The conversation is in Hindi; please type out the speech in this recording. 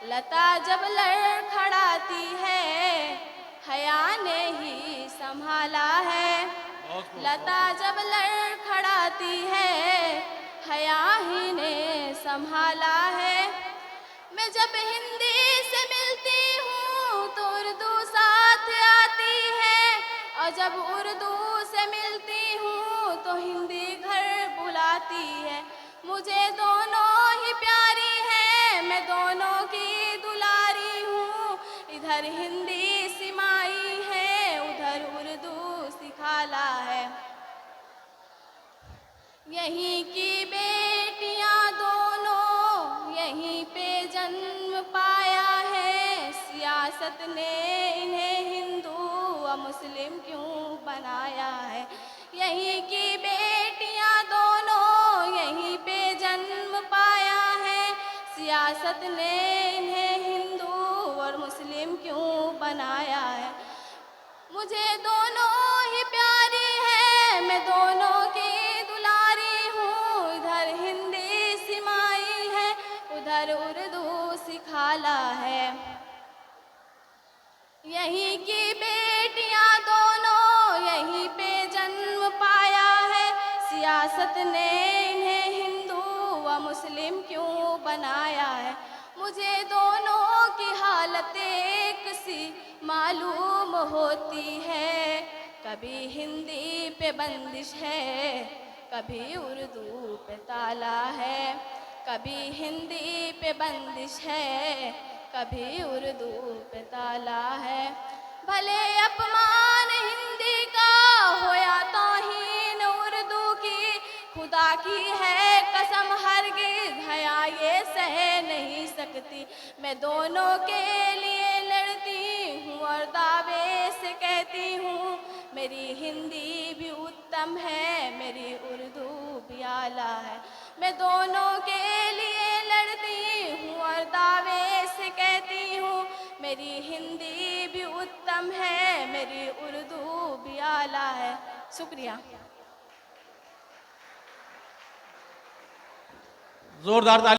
लता जब लड़खड़ाती है, हया ने ही संभाला है। लता जब लड़खड़ाती है, हया ही ने संभाला है। मैं जब हिंदी से मिलती हूँ तो उर्दू साथ आती है, और जब उर्दू से मिलती हूँ तो हिंदी घर बुलाती है। मुझे दोनों ही प्यारी है, मैं दोनों की दुलारी हूँ। इधर हिंदी सिमाई है, उधर उर्दू सिखाला है। यहीं की बेटियां दोनों यहीं पे जन्म पाया है। सियासत ने इन्हें हिंदू व मुस्लिम क्यों बनाया है। यहीं की बेटियां दोनों यहीं पे जन्म पाया है। सियासत ने इन्हें हिंदू और मुस्लिम क्यों बनाया है। मुझे दोनों ही प्यारी है, मैं दोनों की दुलारी हूँ। इधर हिंदी सिमाई है, उधर उर्दू सिखाला है। यहीं की बेटियां दोनों यहीं पे जन्म पाया है। सियासत ने इन्हें हिंदू व मुस्लिम क्यों बनाया है। मुझे दोनों की हालत एक सी मालूम होती है। कभी हिंदी पे बंदिश है, कभी उर्दू पे ताला है। कभी हिंदी पे बंदिश है, कभी उर्दू पे ताला है। भले अपमान हिंदी का हो या तौहीन उर्दू की, खुदा की है कसम हरगिज़ हया ये सह नहीं सकती। मैं दोनों के लिए लड़ती हूँ और दावे से कहती हूँ, मेरी हिंदी भी उत्तम है, मेरी उर्दू भी आला है। मैं दोनों के लिए लड़ती हूँ और दावे से कहती हूँ, मेरी हिंदी भी उत्तम है, मेरी उर्दू भी आला है। शुक्रिया। जोरदार ताली।